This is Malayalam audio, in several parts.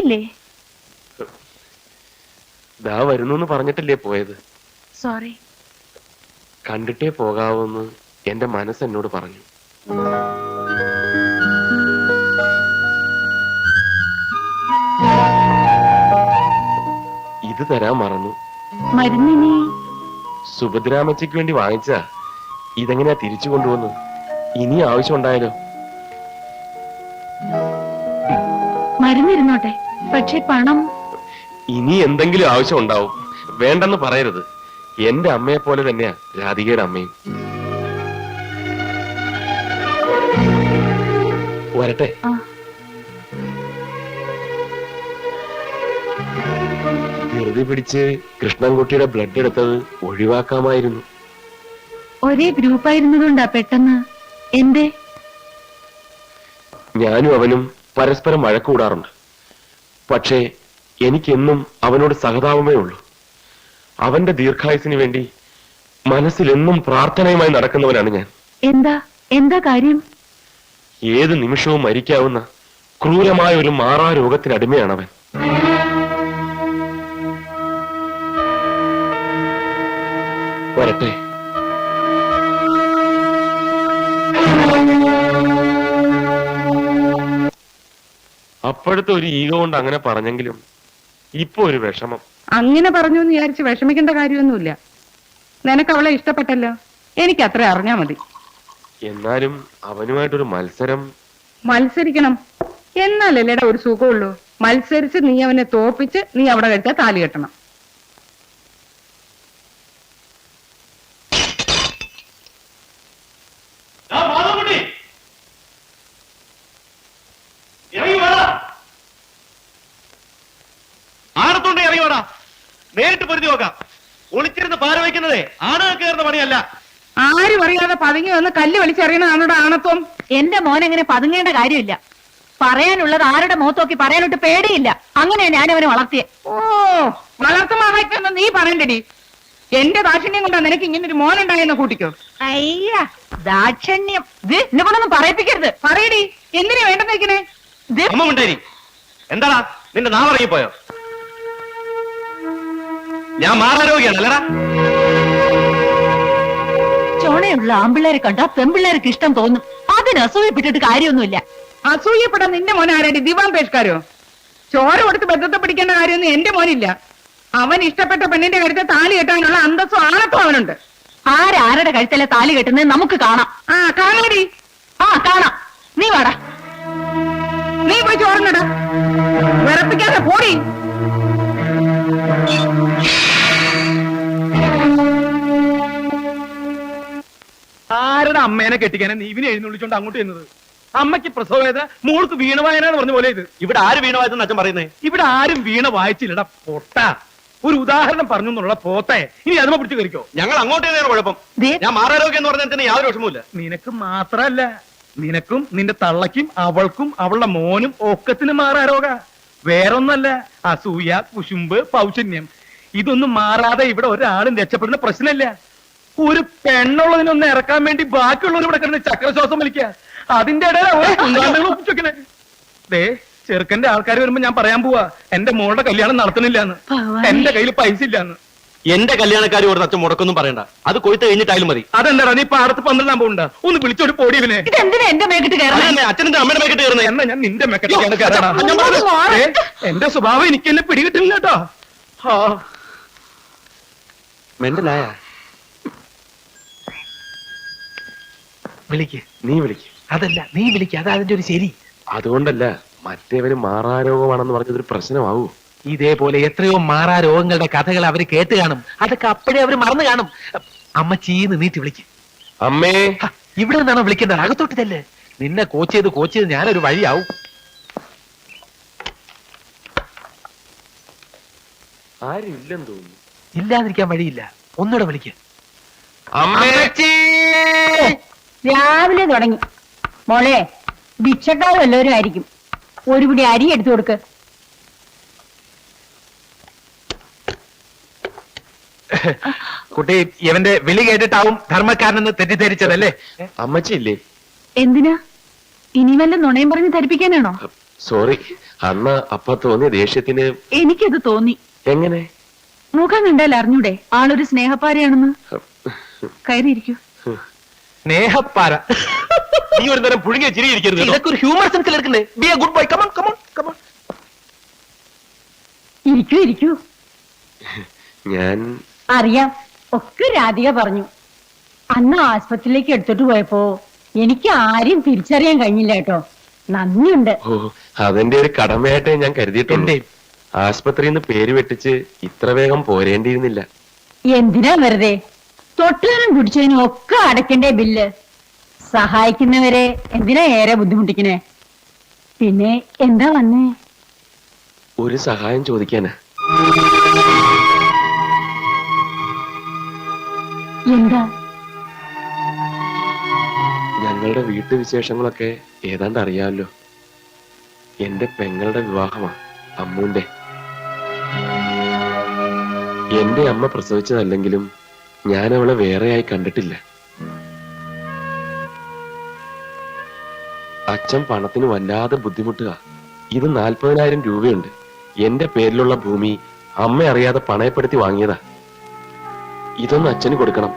പോയില്ലേ? ദാ വരുന്നു പറഞ്ഞിട്ടില്ലേ പോയത്? സോറി. കണ്ടിട്ടേ പോകാവൂന്ന് എന്റെ മനസ്സ് എന്നോട് പറഞ്ഞു. ഇത് തരാൻ മറന്നു. മരുന്നിനി സുഭദ്രാമച്ചയ്ക്ക് വേണ്ടി വാങ്ങിച്ച ഇതെങ്ങനെയാ തിരിച്ചു കൊണ്ടുവന്നു? ഇനി ആവശ്യം ഉണ്ടായാലോ? മരുന്നിരുന്നോട്ടെ, പക്ഷെ പണം ഇനി എന്തെങ്കിലും ആവശ്യം ഉണ്ടാവും. വേണ്ടെന്ന് പറയരുത്. എന്റെ അമ്മയെ പോലെ തന്നെയാ രാധികയുടെ അമ്മയും. വരട്ടെ. ധൃതി പിടിച്ച് കൃഷ്ണൻകുട്ടിയുടെ ബ്ലഡ് എടുത്തത് ഒഴിവാക്കാമായിരുന്നു. ഒരേ ഗ്രൂപ്പായിരുന്നതുകൊണ്ടാ പെട്ടെന്ന്. എന്തേ? ഞാനും അവനും പരസ്പരം വഴക്കൂടാറുണ്ട്. പക്ഷേ എനിക്കെന്നും അവനോട് സഹതാപമേ ഉള്ളൂ. അവന്റെ ദീർഘായുസിന് വേണ്ടി മനസ്സിലെന്നും പ്രാർത്ഥനയുമായി നടക്കുന്നവനാണ് ഞാൻ. എന്താ കാര്യം? ഏത് നിമിഷവും മരിക്കാവുന്ന ക്രൂരമായ ഒരു മാറാ രോഗത്തിനടിമയാണവൻ. വരട്ടെ. അപ്പോഴത്തെ ഒരു ഈഗോ കൊണ്ട് അങ്ങനെ പറഞ്ഞെങ്കിലും ഇപ്പൊ ഒരു വിഷമം. അങ്ങനെ പറഞ്ഞു എന്ന് വിചാരിച്ച് വിഷമിക്കേണ്ട കാര്യമൊന്നുമില്ല. നിനക്ക് അവളെ ഇഷ്ടപ്പെട്ടല്ലോ, എനിക്ക് അത്ര അറിഞ്ഞാ മതി. എന്നാലും അവനുമായിട്ടൊരു മത്സരിക്കണം എന്നാലല്ലേടാ ഒരു സുഖമുള്ളൂ. മത്സരിച്ച് നീ അവനെ തോപ്പിച്ച് നീ അവിടെ കഴിച്ചാൽ താലി കെട്ടണം. ആടത്തോണ്ട് ഇറങ്ങി വേടാ, നേരിട്ട് പൊരുതി നോക്കാം. ഒളിച്ചിരുന്ന് പാര വയ്ക്കുന്നതേ ആണുങ്ങൾ കയറുന്ന പണിയല്ല. ആരും അറിയാതെ പതുങ്ങി വന്ന് കല്ല് വലിച്ചെറിയണതാണ് ആണത്വം. എന്റെ മോൻ അങ്ങനെ പതുങ്ങേണ്ട കാര്യമില്ല. പറയാനുള്ളത് ആരുടെ മുഖത്തോക്കി പറയാനൊട്ട് പേടിയില്ല. അങ്ങനെയാ ഞാൻ അവനെ വളർത്തിയെ. ഓ, വളർത്തുമാഹായിട്ടൊന്നും നീ പറയണ്ടടി. എന്റെ ദാക്ഷിണ്യം കൊണ്ടാ നിനക്ക് ഇങ്ങനെ ഒരു മോനുണ്ടായെന്ന് കൂട്ടിക്കോ. അയ്യ, ദാക്ഷണ്യം എന്നെ കൊണ്ടൊന്നും പറയിപ്പിക്കരുത്. പറയടി, എന്തിനാ വേണ്ടെന്ന് വെക്കണേ? അമ്മ മിണ്ടായി. എന്താടാ നിന്റെ നാവിറങ്ങിപ്പോയോ? ഞാൻ മാറാരോഗ്യാണ് അല്ലടാ. ചോണയുള്ള ആമ്പിള്ളേരെ കണ്ടാ പെമ്പിള്ളേർക്ക് ഇഷ്ടം തോന്നും. അതിന് അസൂയപ്പെട്ടിട്ട് കാര്യമൊന്നുമില്ല. അസൂയപ്പെടാൻ നിന്റെ മോൻ ആരാടി? ദിവാൻ പേഷ്കാരോ? ചോര കൊടുത്ത് ബന്ധത്തെ പിടിക്കേണ്ട കാര്യമൊന്നും എന്റെ മോനില്ല. അവൻ ഇഷ്ടപ്പെട്ട പെണ്ണിന്റെ കരുത്തെ താലി കെട്ടാനുള്ള അന്തസ്സും ആണത്തും അവനുണ്ട്. ആരാരുടെ കഴുത്തല്ലേ താലി കെട്ടുന്നത് നമുക്ക് കാണാം. കാണടി. കാണാം. നീ വാടാ. നീ പോയി ചോറിനടാ, വിറപ്പിക്കാതെ പോടി. ആരുടെ അമ്മേനെ കെട്ടിക്കാനെ നീ ഇവനെ എഴുന്നള്ളിച്ചോണ്ട് അങ്ങോട്ട് ചെന്നത്? അമ്മയ്ക്ക് പ്രസവവേദന, മോൾക്ക് വീണവായന എന്ന് പറഞ്ഞ പോലെ ഇത്. ഇവിടെ ആര് വീണ വായതെന്ന് അച്ഛൻ പറയുന്നേ? ഇവിടെ ആരും വീണ വായിച്ചില്ലടാ പൊട്ട. ഒരു ഉദാഹരണം പറഞ്ഞു എന്നുള്ള പോത്തെ ഇനി അതിനെ പിടിച്ച് കയറിക്കോ. ഞങ്ങൾ അങ്ങോട്ട് തന്നെയാണ് കുഴപ്പം. ഞാൻ മാറാരോഗ്യം എന്ന് പറഞ്ഞാൽ തന്നെ യാതൊരു വിഷമമില്ല. നിനക്ക് മാത്രല്ല, നിനക്കും നിന്റെ തള്ളക്കും അവൾക്കും അവളുടെ മോനും ഒക്കത്തിന് മാറാരോഗ. വേറൊന്നല്ല, അസൂയ, കുശുമ്പ്, പൗശന്യം. ഇതൊന്നും മാറാതെ ഇവിടെ ഒരാളും രക്ഷപ്പെടുന്ന പ്രശ്നമില്ല. ഒരു പെണ്ണുള്ളതിനൊന്ന് ഇറക്കാൻ വേണ്ടി ബാക്കിയുള്ളവർ ഇവിടെ കിടന്ന് ചക്രശ്വാസം വലിക്കുക. അതിന്റെ ഇടയിൽ ദേ ചെറുക്കന്റെ ആൾക്കാർ വരുമ്പോ ഞാൻ പറയാൻ പോവാ എന്റെ മോളുടെ കല്യാണം നടത്തണില്ലാന്ന്, എന്റെ കയ്യിൽ പൈസ ഇല്ലാന്ന്. എന്റെ കല്യാണക്കാരി ഒരു അച്ഛൻ മുടക്കൊന്നും പറയണ്ട, അത് കൊയ്ത്ത് കഴിഞ്ഞിട്ടായാലും മതി. അതെന്താ നീ പാടത്ത് 12 പോണ്ട? ഒന്ന് വിളിച്ചോടി പോടിയവനെ. അച്ഛന്റെ അമ്മയുടെ മേക്കിട്ട് കയറുന്നത്. എന്നാ ഞാൻ നിന്റെ മേക്കിട്ട് കയറണം. എന്റെ സ്വഭാവം എനിക്ക് എന്നെ പിടികിട്ടില്ല കേട്ടോ. മെന്റലായ വിളിക്ക്. നീ വിളിക്ക്. അതല്ല, നീ വിളിക്ക്. അതാ അതിന്റെ ഒരു ശരി. അതുകൊണ്ടല്ല, മറ്റേവന് മാറാരോഗമാണെന്ന് പറഞ്ഞതൊരു പ്രശ്നമാവൂ. ഇതേപോലെ എത്രയോ മാറാ രോഗങ്ങളുടെ കഥകൾ അവര് കേട്ട് കാണും. അതൊക്കെ അപ്പോഴേ അവര് മറന്നു കാണും. അമ്മച്ചീന്ന് നീട്ടി വിളിക്ക്. അമ്മേ, ഇവിടെ നിന്നാണോ വിളിക്കേണ്ടത്? അകത്തോട്ടിതല്ലേ. നിന്നെ കോച്ച് ചെയ്ത് ഞാനൊരു വഴിയാവും. ആരും ഇല്ലെന്ന് തോന്നുന്നു. ഇല്ലാതിരിക്കാൻ വഴിയില്ല. ഒന്നുകൂടെ വിളിക്ക്. രാവിലെ തുടങ്ങി. മോളെ, ഭിക്ഷക്കാരും എല്ലാവരും ആയിരിക്കും. ഒരു പിടി അരി എടുത്തു കൊടുക്ക്. കുട്ടി ഇവന്റെ വിളി കേട്ടിട്ടാവും ധർമ്മക്കാരനെന്ന് തെറ്റിദ്ധരിച്ചതല്ലേ? അമ്മച്ചില്ലേ? എന്തിനാ? ഇനി വല്ല നുണയും പറഞ്ഞ് ധരിപ്പിക്കാനാണോ? സോറി, അന്ന് അപ്പൊ തോന്നിയ ദേഷ്യത്തിന് എനിക്കത് തോന്നി. എങ്ങനെ? മുഖം കണ്ടാൽ അറിഞ്ഞൂടെ ആളൊരു സ്നേഹപ്പാരയാണെന്ന്. കയറിയിരിക്കൂ. സ്നേഹപ്പാര. നീ ഒരു നേരം പുഴുങ്ങിയ ചിരിയിരിക്കരുത്. ഇതൊക്കെ ഒരു ഹ്യൂമർ സെൻസിൽ എടുക്കണ്ടേ? B A good boy. Come on come on come on. ഇരിക്കൂ ഇരിക്കൂ. ഞാൻ അറിയാം, ഒക്കെ രാധിക പറഞ്ഞു. അന്ന് ആസ്പത്രിയിലേക്ക് എടുത്തിട്ട് പോയപ്പോ എനിക്ക് ആരെയും തിരിച്ചറിയാൻ കഴിഞ്ഞില്ല കേട്ടോ. നന്ദിയുണ്ട്. ഓ, അതെന്റെ ഒരു കടമയായിട്ടേ ഞാൻ കരുതിയിട്ടുണ്ട്. ആസ്പത്രിയിൽ നിന്ന് പേര് വെട്ടിച്ച് ഇത്ര വേഗം പോരേണ്ടിയിരുന്നില്ല. എന്തിനാ വെറുതെ തൊട്ടതിനും കുടിച്ചതിനും ഒക്കെ അടയ്ക്കണ്ടേ ബില്ല്? സഹായിക്കുന്നവരെ എന്തിനാ ഏറെ ബുദ്ധിമുട്ടിക്കണേ? പിന്നെ എന്താ വന്നേ? ഒരു സഹായം ചോദിക്കാനാ. എന്താ? ഞങ്ങളുടെ വീട്ടുവിശേഷങ്ങളൊക്കെ ഏതാണ്ട് അറിയാമല്ലോ. എന്റെ പെങ്ങളുടെ വിവാഹമാ, അമ്മൂന്റെ. എന്റെ അമ്മ പ്രസവിച്ചതല്ലെങ്കിലും ഞാൻ അവളെ വേറെയായി കണ്ടിട്ടില്ല. അച്ഛൻ പണത്തിന് വല്ലാതെ ബുദ്ധിമുട്ടുക. ഇത് 40,000 രൂപയുണ്ട്. എന്റെ പേരിലുള്ള ഭൂമി അമ്മ അറിയാതെ പണയപ്പെടുത്തി വാങ്ങിയതാ. ഇതൊന്ന് അച്ഛന് കൊടുക്കണം.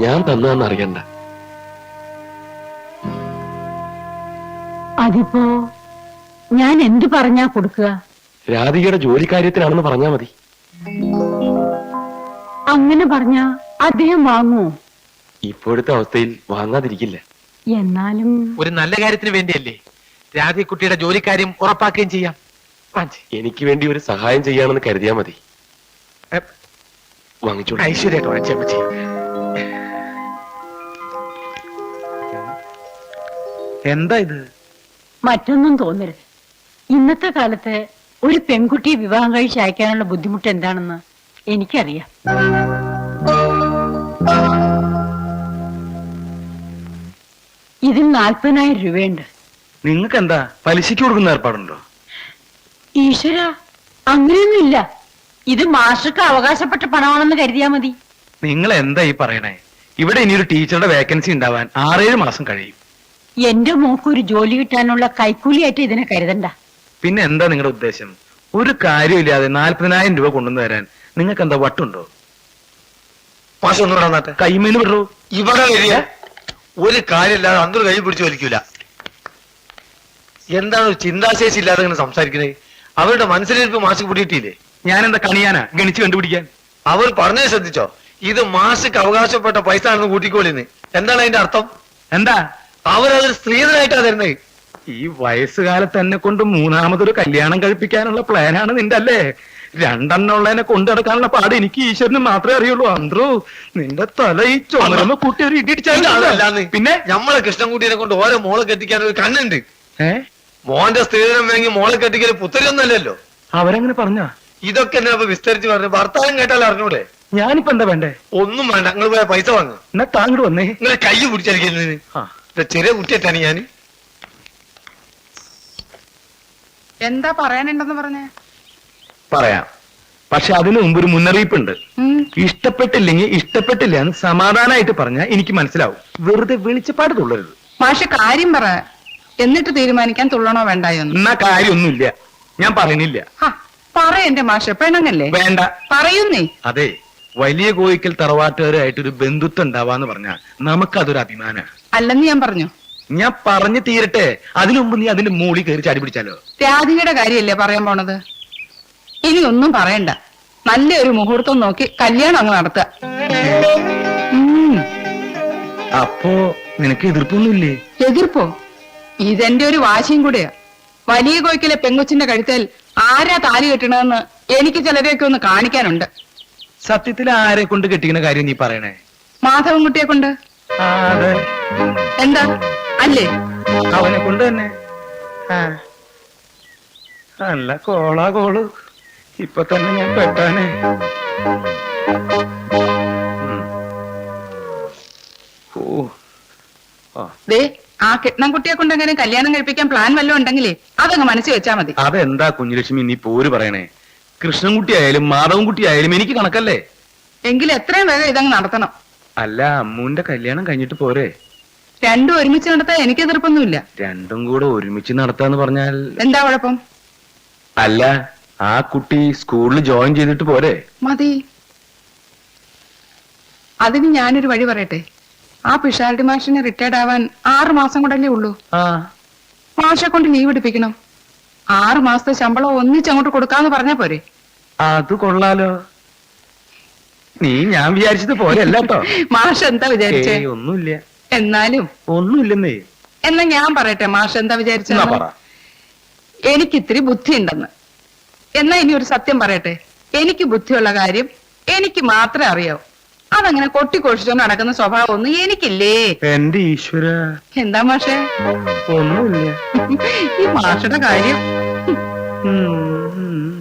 ഞാൻ തന്നതെന്ന് അറിയണ്ട. അതിപ്പോ ഞാൻ എന്തു പറഞ്ഞാ കൊടുക്കുക? രാധികയുടെ ജോലിക്കാര്യത്തിനാണെന്ന് പറഞ്ഞാ മതി. അങ്ങനെ പറഞ്ഞാ അദ്ദേഹം വാങ്ങുമോ? ഇപ്പോഴത്തെ അവസ്ഥയിൽ വാങ്ങാതിരിക്കില്ല. എന്നാലും ഒരു നല്ല കാര്യത്തിന് വേണ്ടിയല്ലേ? രാധികുട്ടിയുടെ ജോലിക്കാര്യം ഉറപ്പാക്കുകയും ചെയ്യാം. എനിക്ക് വേണ്ടി ഒരു സഹായം ചെയ്യാണെന്ന് കരുതിയാ മതി. വാങ്ങിച്ചോളൂ. ഐശ്വര്യമായിട്ട് എന്താ ഇത്? മറ്റൊന്നും തോന്നരുത്. ഇന്നത്തെ കാലത്ത് ഒരു പെൺകുട്ടിയെ വിവാഹം കഴിച്ച് അയക്കാനുള്ള ബുദ്ധിമുട്ട് എന്താണെന്ന് എനിക്കറിയാം. ഇതിൽ 40,000 രൂപയുണ്ട്. നിങ്ങൾക്ക് എന്താ പലിശയ്ക്ക് കൊടുക്കുന്ന ഏർപ്പാടുണ്ടോ? ഈശ്വര, അങ്ങനെയൊന്നുമില്ല. ഇത് മാഷക്ക് അവകാശപ്പെട്ട പണമാണെന്ന് കരുതിയാ മതി. നിങ്ങൾ എന്താ ഈ പറയണേ? ഇവിടെ ഇനിയൊരു ടീച്ചറുടെ വേക്കൻസി ഉണ്ടാവാൻ 6-7 മാസം കഴിയും. എന്റെ മോക്ക് ഒരു ജോലി കിട്ടാനുള്ള കൈക്കൂലിയായിട്ട് ഇതിനെ കരുതണ്ട. പിന്നെ എന്താ നിങ്ങളുടെ ഉദ്ദേശം? ഒരു കാര്യമില്ലാതെ 40,000 രൂപ കൊണ്ടുവന്ന് തരാൻ നിങ്ങൾക്ക് എന്താ വട്ടുണ്ടോ? മാസം ഒന്നും ഇടാന്നാട്ടെ. കൈമേന്ന് വിടൂ. ഇവിടെ വരിക ഒരു കാര്യമില്ലാതെ അന്തർ കൈ പിടിച്ചു വലിക്കൂല. എന്താണ് ഒരു ചിന്താശേഷി ഇല്ലാതെ ഇങ്ങനെ സംസാരിക്കുന്നത്? അവരുടെ മനസ്സിലിരിപ്പ് മാസിക്ക് പിടിയിട്ടില്ലേ? ഞാൻ എന്താ കണിയാനാ ഗണിച്ച് കണ്ടുപിടിക്കാൻ? അവർ പറഞ്ഞത് ശ്രദ്ധിച്ചോ? ഇത് മാസിക്ക് അവകാശപ്പെട്ട പൈസ ആണെന്ന് കൂട്ടിക്കോളിന്ന്. എന്താണ് അതിന്റെ അർത്ഥം? എന്താ അവരതൊരു സ്ത്രീധനായിട്ടാ തരുന്നത്. ഈ വയസ്സുകാലത്ത് എന്നെ കൊണ്ട് 3ാമതൊരു കല്യാണം കഴിപ്പിക്കാനുള്ള പ്ലാനാണ് നിന്റെ അല്ലേ? 2 ഉള്ളതിനെ കൊണ്ടുനടക്കാനുള്ള പാട് എനിക്ക് ഈശ്വരന് മാത്രമേ അറിയുള്ളൂ. അന്ത്രു, നിന്റെ തല ഈ ചുമരമ്മ കൂട്ടി ഒരു അതല്ലാന്ന്. പിന്നെ നമ്മളെ കൃഷ്ണൻകുട്ടിയെ കൊണ്ട് ഓരോ മോളെ കെട്ടിക്കാൻ ഒരു കണ്ണുണ്ട്. മോന്റെ സ്ത്രീധനം വാങ്ങി മോളെ കെട്ടിക്കല് പുത്തരിയൊന്നല്ലല്ലോ. അവരെങ്ങനെ പറഞ്ഞ? ഇതൊക്കെ എന്നാ ഇപ്പൊ വിസ്തരിച്ച് പറഞ്ഞു? ഭർത്താവും കേട്ടാൽ അറിഞ്ഞൂടെ? ഞാനിപ്പോ എന്താ വേണ്ടേ? ഒന്നും വേണ്ട, നിങ്ങൾ പോയ പൈസ വാങ്ങുക. എന്നാ താങ്കൾ വന്നേ. നിങ്ങളെ കൈ പിടിച്ചിരിക്കുന്നതിന് ചെറിയ കുട്ടിയായിട്ടാണ് ഞാൻ. എന്താ പറയാനുണ്ടെന്ന് പറഞ്ഞേ? പറയാം, പക്ഷെ അതിനു മുമ്പ് ഒരു മുന്നറിയിപ്പുണ്ട്. ഇഷ്ടപ്പെട്ടില്ലെങ്കിൽ ഇഷ്ടപ്പെട്ടില്ല എന്ന് സമാധാനമായിട്ട് പറഞ്ഞാൽ എനിക്ക് മനസ്സിലാവും. വെറുതെ വെളിച്ചപ്പാട് തുള്ളരുത്. മാഷ് കാര്യം പറ, എന്നിട്ട് തീരുമാനിക്കാൻ തുള്ളണോ വേണ്ടായോന്ന്. എന്നാ കാര്യമൊന്നുമില്ല, ഞാൻ പറയുന്നില്ല. പറ എന്റെ മാഷ്, പെണ്ണങ്ങല്ലേ? വേണ്ട. പറയുന്നേ. അതെ, വലിയ കോയിക്കൽ തറവാട്ടുകാരായിട്ടൊരു ബന്ധുത്വം ഉണ്ടാവാന്ന് പറഞ്ഞാൽ നമുക്കതൊരു അഭിമാനാ. അല്ലെന്ന് ഞാൻ പറഞ്ഞു. ഞാൻ പറഞ്ഞു തീരട്ടെ, അതിനുമുമ്പ് നീ അതിന്റെ മൂളി കയറി ചാടി പിടിച്ചാലോ? രാധികയുടെ കാര്യല്ലേ പറയാൻ പോണത്? ഇനി ഒന്നും പറയണ്ട, നല്ലൊരു മുഹൂർത്തം നോക്കി കല്യാണം അങ്ങ് നടത്തുക. അപ്പോ നിനക്ക് എതിർപ്പൊന്നുമില്ലേ? എതിർപ്പോ? ഇതെന്റെ ഒരു വാശിയും കൂടെയാ. വലിയ കോയിക്കലെ പെങ്കൊച്ചിന്റെ കഴുത്തേൽ ആരാ താലി കെട്ടണമെന്ന് എനിക്ക് ചിലരെയൊക്കെ ഒന്ന് കാണിക്കാനുണ്ട്. സത്യത്തിൽ ആരെ കൊണ്ട് കെട്ടിക്കുന്ന കാര്യം നീ പറയണേ? മാധവൻകുട്ടിയെ കൊണ്ട്. അതെ. എന്താ അല്ലേ? അവനെ കൊണ്ട് തന്നെ. നല്ല കോളാ കോള്. ഇപ്പൊ തന്നെ ഞാൻ പെട്ടാനെ. ദേ, ആ കിട്ടണംകുട്ടിയെ കൊണ്ട് എങ്ങനെ കല്യാണം കഴിപ്പിക്കാൻ പ്ലാൻ വല്ലതും ഉണ്ടെങ്കിലേ അതങ്ങ് മനസ്സിൽ വെച്ചാ മതി. അതെന്താ കുഞ്ഞുലക്ഷ്മി നീ പോര് പറയണേ? കൃഷ്ണൻകുട്ടി ആയാലും മാധവൻകുട്ടി ആയാലും എനിക്ക് കണക്കല്ലേ? എങ്കിലും എത്രയും വേഗം ഇതങ്ങ് നടത്തണം. അല്ല, അമ്മൂന്റെ കല്യാണം കഴിഞ്ഞിട്ട് പോരെ? രണ്ടും ഒരുമിച്ച് നടത്താൻ എനിക്ക് എതിർപ്പൊന്നുമില്ല. രണ്ടും കൂടെ ഒരുമിച്ച് നടത്താന്ന് പറഞ്ഞാൽ എന്താ കുഴപ്പം? അല്ല, ആ കുട്ടി സ്കൂളിൽ ജോയിൻ ചെയ്തിട്ട് പോരെ? മതി. അതിന് ഞാനൊരു വഴി പറയട്ടെ. ആ പിഷാരടി മാഷിന് റിട്ടയർഡ് ആവാൻ 6 മാസം കൊണ്ടല്ലേ ഉള്ളൂ. മാഷെ കൊണ്ട് ലീവ് എടുപ്പിക്കണം. 6 മാസത്തെ ശമ്പളം ഒന്നിച്ചങ്ങോട്ട് കൊടുക്കാന്ന് പറഞ്ഞാ പോരെ? അത് കൊള്ളാലോ. നീ ഞാൻ വിചാരിച്ചത് പോലെയല്ല കേട്ടോ. മാഷ് എന്താ വിചാരിച്ചേ? ഒന്നുമില്ല. എന്നാലും ഒന്നുമില്ലെന്നേ. എന്നാ ഞാൻ പറയട്ടെ മാഷ് എന്താ വിചാരിച്ച? പറ. എനിക്കിത്തിരി ബുദ്ധി ഉണ്ടെന്ന്. എന്നാ ഇനി ഒരു സത്യം പറയട്ടെ. എനിക്ക് ബുദ്ധിയുള്ള കാര്യം എനിക്ക് മാത്രമേ അറിയാവൂ. അതങ്ങനെ കൊട്ടിക്കൊഴിച്ചുകൊണ്ട് നടക്കുന്ന സ്വഭാവം ഒന്നും എനിക്കില്ലേ. എന്റെ ഈശ്വര. എന്താ മാഷേ? ഒന്നുമില്ല. ഈ മാഷയുടെ കാര്യം. ഉം, ഉം.